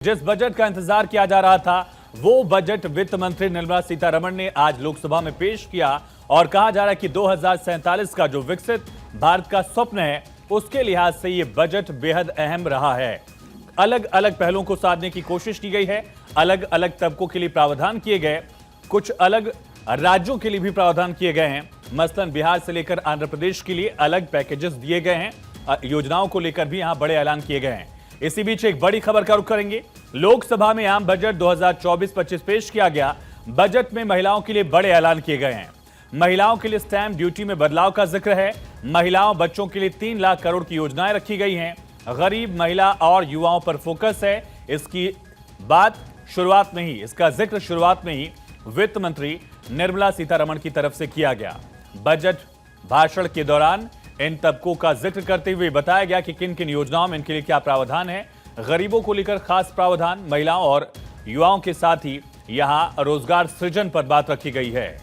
जिस बजट का इंतजार किया जा रहा था वो बजट वित्त मंत्री निर्मला सीतारमण ने आज लोकसभा में पेश किया और कहा जा रहा है कि 2047 का जो विकसित भारत का स्वप्न है उसके लिहाज से ये बजट बेहद अहम रहा है। अलग अलग पहलुओं को साधने की कोशिश की गई है, अलग अलग तबकों के लिए प्रावधान किए गए, कुछ अलग राज्यों के लिए भी प्रावधान किए गए हैं। मसलन बिहार से लेकर आंध्र प्रदेश के लिए अलग पैकेजेस दिए गए हैं, योजनाओं को लेकर भी यहां बड़े ऐलान किए गए हैं। इसी बीच एक बड़ी खबर का रुख करेंगे। लोकसभा में आम बजट 2024-25 पेश किया गया। बजट में महिलाओं के लिए बड़े ऐलान किए गए हैं। महिलाओं के लिए स्टैंप ड्यूटी में बदलाव का जिक्र है। महिलाओं बच्चों के लिए 3 लाख करोड़ की योजनाएं रखी गई हैं। गरीब महिला और युवाओं पर फोकस है। इसकी बात शुरुआत में ही, इसका जिक्र शुरुआत में ही वित्त मंत्री निर्मला सीतारमण की तरफ से किया गया। बजट भाषण के दौरान इन तबकों का जिक्र करते हुए बताया गया कि किन किन योजनाओं में इनके लिए क्या प्रावधान है। गरीबों को लेकर खास प्रावधान, महिलाओं और युवाओं के साथ ही यहां रोजगार सृजन पर बात रखी गई है।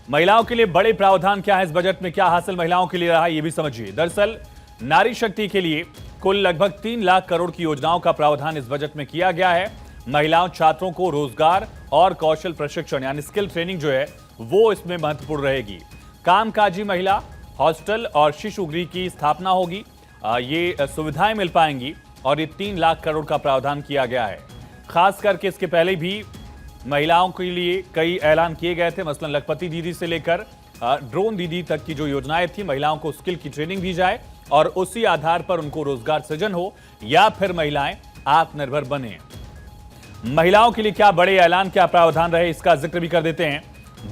महिलाओं के लिए बड़े प्रावधान क्या है इस बजट में, क्या हासिल महिलाओं के लिए रहा, यह भी समझिए। दरअसल नारी शक्ति के लिए कुल लगभग 3 लाख करोड़ की योजनाओं का प्रावधान इस बजट में किया गया है। महिलाओं छात्रों को रोजगार और कौशल प्रशिक्षण यानी स्किल ट्रेनिंग जो है वो इसमें महत्वपूर्ण रहेगी। कामकाजी महिला हॉस्टल और शिशु गृह की स्थापना होगी, ये सुविधाएं मिल पाएंगी और ये 3 लाख करोड़ का प्रावधान किया गया है। खास करके इसके पहले भी महिलाओं के लिए कई ऐलान किए गए थे। मसलन लखपति दीदी से लेकर ड्रोन दीदी तक की जो योजनाएं थी, महिलाओं को स्किल की ट्रेनिंग दी जाए और उसी आधार पर उनको रोजगार सृजन हो या फिर महिलाएं आत्मनिर्भर बने। महिलाओं के लिए क्या बड़े ऐलान, क्या प्रावधान रहे, इसका जिक्र भी कर देते हैं।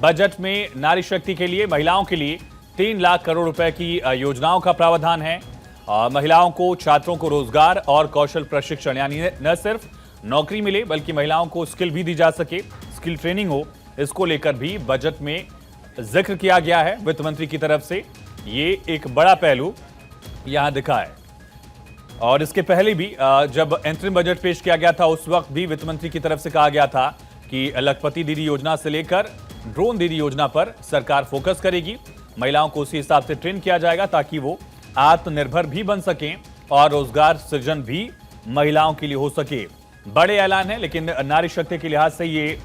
बजट में नारी शक्ति के लिए, महिलाओं के लिए 3 लाख करोड़ रुपए की योजनाओं का प्रावधान है। महिलाओं को, छात्रों को रोजगार और कौशल प्रशिक्षण यानी न सिर्फ नौकरी मिले बल्कि महिलाओं को स्किल भी दी जा सके, स्किल ट्रेनिंग हो, इसको लेकर भी बजट में जिक्र किया गया है वित्त मंत्री की तरफ से। ये एक बड़ा पहलू यहां दिखा है। और इसके पहले भी जब अंतरिम बजट पेश किया गया था उस वक्त भी वित्त मंत्री की तरफ से कहा गया था कि लखपति दीदी योजना से लेकर ड्रोन दीदी योजना पर सरकार फोकस करेगी। महिलाओं को उसी हिसाब से ट्रेन किया जाएगा ताकि वो आत्मनिर्भर भी बन सकें और रोजगार सृजन भी महिलाओं के लिए हो सके। बड़े ऐलान है, लेकिन नारी शक्ति के लिहाज से ये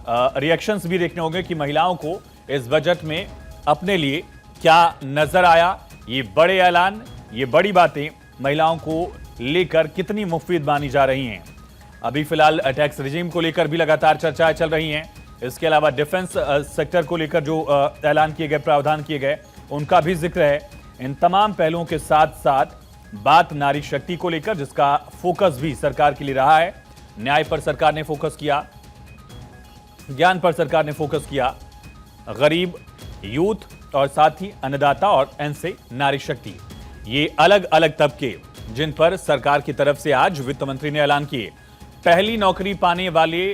रिएक्शंस भी देखने होंगे कि महिलाओं को इस बजट में अपने लिए क्या नजर आया। ये बड़े ऐलान, ये बड़ी बातें महिलाओं को लेकर कितनी मुफीद मानी जा रही हैं। अभी फिलहाल टैक्स रिजीम को लेकर भी लगातार चर्चाएं चल रही हैं। इसके अलावा डिफेंस सेक्टर को लेकर जो ऐलान किए गए, प्रावधान किए गए, उनका भी जिक्र है। इन तमाम पहलुओं के साथ साथ बात नारी शक्ति को लेकर, जिसका फोकस भी सरकार के लिए रहा है। न्याय पर सरकार ने फोकस किया, ज्ञान पर सरकार ने फोकस किया, गरीब, यूथ और साथ ही अन्नदाता और एन से नारी शक्ति, ये अलग अलग तबके जिन पर सरकार की तरफ से आज वित्त मंत्री ने ऐलान किए। पहली नौकरी पाने वाले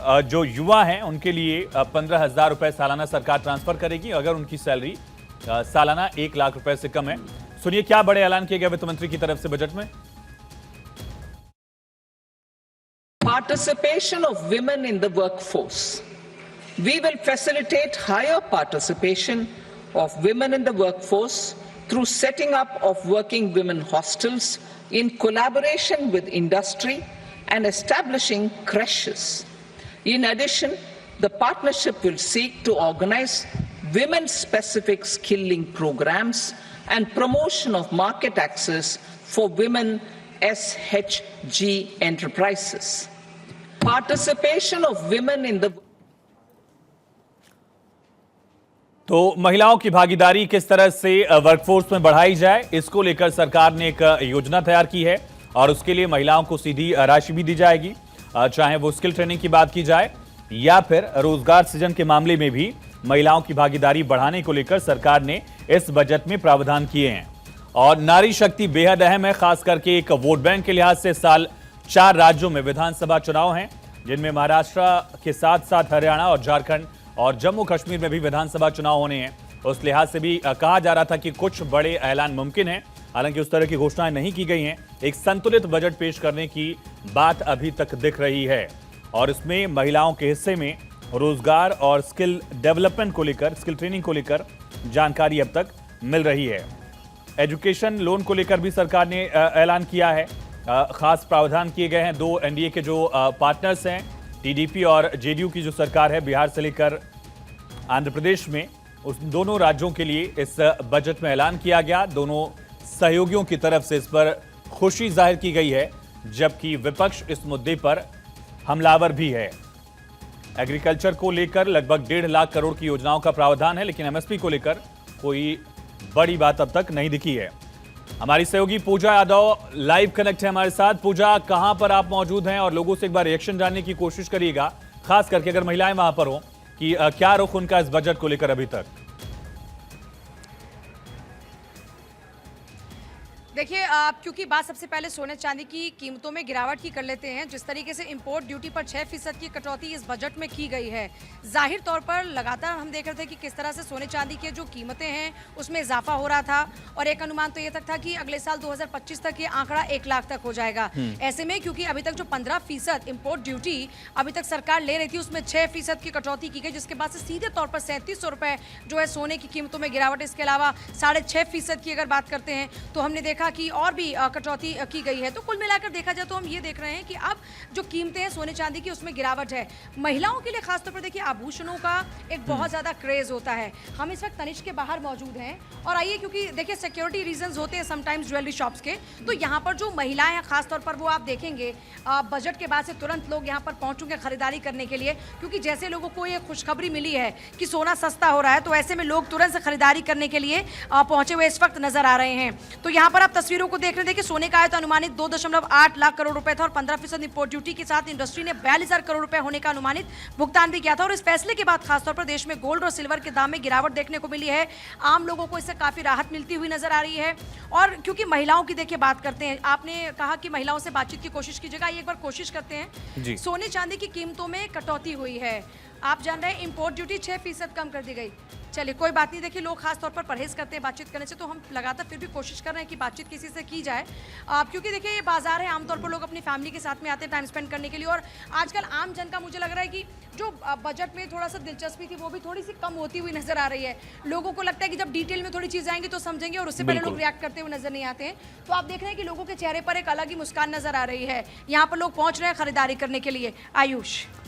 जो युवा हैं उनके लिए 15,000 रुपए सालाना सरकार ट्रांसफर करेगी अगर उनकी सैलरी सालाना 1 लाख रुपए से कम है। सुनिए क्या बड़े ऐलान किए गए वित्त मंत्री की तरफ से बजट में। Participation of women in the workforce. We will facilitate higher participation of women in the workforce through setting up of working women hostels in collaboration with industry and establishing creches. In addition, the partnership will seek to organize women-specific skilling programs and promotion of market access for women SHG enterprises. Participation of women in the तो महिलाओं की भागीदारी किस तरह से workforce में बढ़ाई जाए, इसको लेकर सरकार ने एक योजना तैयार की है और उसके लिए महिलाओं को सीधी राशि भी दी जाएगी। चाहे वो स्किल ट्रेनिंग की बात की जाए या फिर रोजगार सृजन के मामले में भी महिलाओं की भागीदारी बढ़ाने को लेकर सरकार ने इस बजट में प्रावधान किए हैं। और नारी शक्ति बेहद अहम है, खास करके एक वोट बैंक के लिहाज से। साल 4 राज्यों में विधानसभा चुनाव हैं, जिनमें महाराष्ट्र के साथ साथ हरियाणा और झारखंड और जम्मू कश्मीर में भी विधानसभा चुनाव होने हैं। उस लिहाज से भी कहा जा रहा था कि कुछ बड़े ऐलान मुमकिन है, हालांकि उस तरह की घोषणाएं नहीं की गई हैं। एक संतुलित बजट पेश करने की बात अभी तक दिख रही है और इसमें महिलाओं के हिस्से में रोजगार और स्किल डेवलपमेंट को लेकर, स्किल ट्रेनिंग को लेकर जानकारी अब तक मिल रही है। एजुकेशन लोन को लेकर भी सरकार ने ऐलान किया है खास प्रावधान किए गए हैं। दो एनडीए के जो पार्टनर्स हैं, टीडीपी और जेडीयू की जो सरकार है, बिहार से लेकर आंध्र प्रदेश में, उस दोनों राज्यों के लिए इस बजट में ऐलान किया गया। दोनों सहयोगियों की तरफ से इस पर खुशी जाहिर की गई है, जबकि विपक्ष इस मुद्दे पर हमलावर भी है। एग्रीकल्चर को लेकर लगभग 1.5 लाख करोड़ की योजनाओं का प्रावधान है, लेकिन एमएसपी को लेकर कोई बड़ी बात अब तक नहीं दिखी है। हमारी सहयोगी पूजा यादव लाइव कनेक्ट है हमारे साथ। पूजा, कहां पर आप मौजूद हैं और लोगों से एक बार रिएक्शन जानने की कोशिश करिएगा, खास करके अगर महिलाएं वहां पर हो, कि क्या रुख उनका इस बजट को लेकर अभी तक। देखिए, क्योंकि बात सबसे पहले सोने चांदी की कीमतों में गिरावट की कर लेते हैं। जिस तरीके से इंपोर्ट ड्यूटी पर 6% की कटौती इस बजट में की गई है, जाहिर तौर पर लगातार हम देख रहे थे कि किस तरह से सोने चांदी के जो कीमतें हैं उसमें इजाफा हो रहा था, और एक अनुमान तो ये तक था कि अगले साल 2025 तक ये आंकड़ा 1 लाख तक हो जाएगा। ऐसे में क्योंकि अभी तक जो 15% इंपोर्ट ड्यूटी अभी तक सरकार ले रही थी, उसमें 6% की कटौती की गई, जिसके बाद से सीधे तौर पर 3700 रुपए जो है सोने की कीमतों में गिरावट। इसके अलावा 6.5% की अगर बात करते हैं तो हमने देखा कि और भी कटौती की गई है। तो कुल मिलाकर देखा जाए तो हम ये देख रहे हैं कि अब जो कीमतें हैं सोने चांदी की, उसमें गिरावट है। महिलाओं के लिए खासतौर पर देखिए, आभूषणों का एक बहुत ज़्यादा क्रेज होता है। हम इस वक्त तनिष्क के बाहर मौजूद हैं, और आइए, क्योंकि देखिए सिक्योरिटी रीजंस होते हैं समटाइम्स ज्वेलरी शॉप्स के, तो यहाँ पर जो महिलाएं हैं खासतौर पर, वो आप देखेंगे बजट के बाद से तुरंत लोग यहाँ पर पहुँचेंगे खरीदारी करने के लिए, क्योंकि जैसे लोगों को ये खुशखबरी मिली है कि सोना सस्ता हो रहा है, तो ऐसे में लोग तुरंत से खरीदारी करने के लिए पहुंचे हुए इस वक्त नजर आ रहे हैं। तो यहाँ पर आप तस्वीरों को देख रहे थे कि सोने का आयात अनुमानित 2.8 लाख करोड़ रुपए था, और 15% इंपोर्ट ड्यूटी के साथ इंडस्ट्री ने 42,000 करोड़ रुपए होने का अनुमानित भुगतान भी किया था। और इस फैसले के बाद खासतौर पर देश में गोल्ड और सिल्वर के दाम में गिरावट देखने को मिली है। आम लोगों को इससे काफी राहत मिलती हुई नजर आ रही है। और क्योंकि महिलाओं की देखिए बात करते हैं, आपने कहा कि महिलाओं से बातचीत की कोशिश कीजिएगा, एक बार कोशिश करते हैं। सोने चांदी की कीमतों में कटौती हुई है, आप जान रहे हैं इंपोर्ट ड्यूटी 6% कम कर दी गई। चलिए कोई बात नहीं, देखिए लोग खास तौर पर परहेज करते हैं बातचीत करने से, तो हम लगातार फिर भी कोशिश कर रहे हैं कि बातचीत किसी से की जाए, क्योंकि देखिए ये बाजार है, आमतौर पर लोग अपनी फैमिली के साथ में आते हैं टाइम स्पेंड करने के लिए। और आजकल आम जन का मुझे लग रहा है कि जो बजट में थोड़ा सा दिलचस्पी थी, वो भी थोड़ी सी कम होती हुई नजर आ रही है। लोगों को लगता है कि जब डिटेल में थोड़ी चीज़ आएंगी तो समझेंगे, और उससे पहले लोग रिएक्ट करते हुए नजर नहीं आते हैं। तो आप देख रहे हैं कि लोगों के चेहरे पर एक अलग ही मुस्कान नजर आ रही है। यहाँ पर लोग पहुँच रहे हैं खरीदारी करने के लिए। आयुष,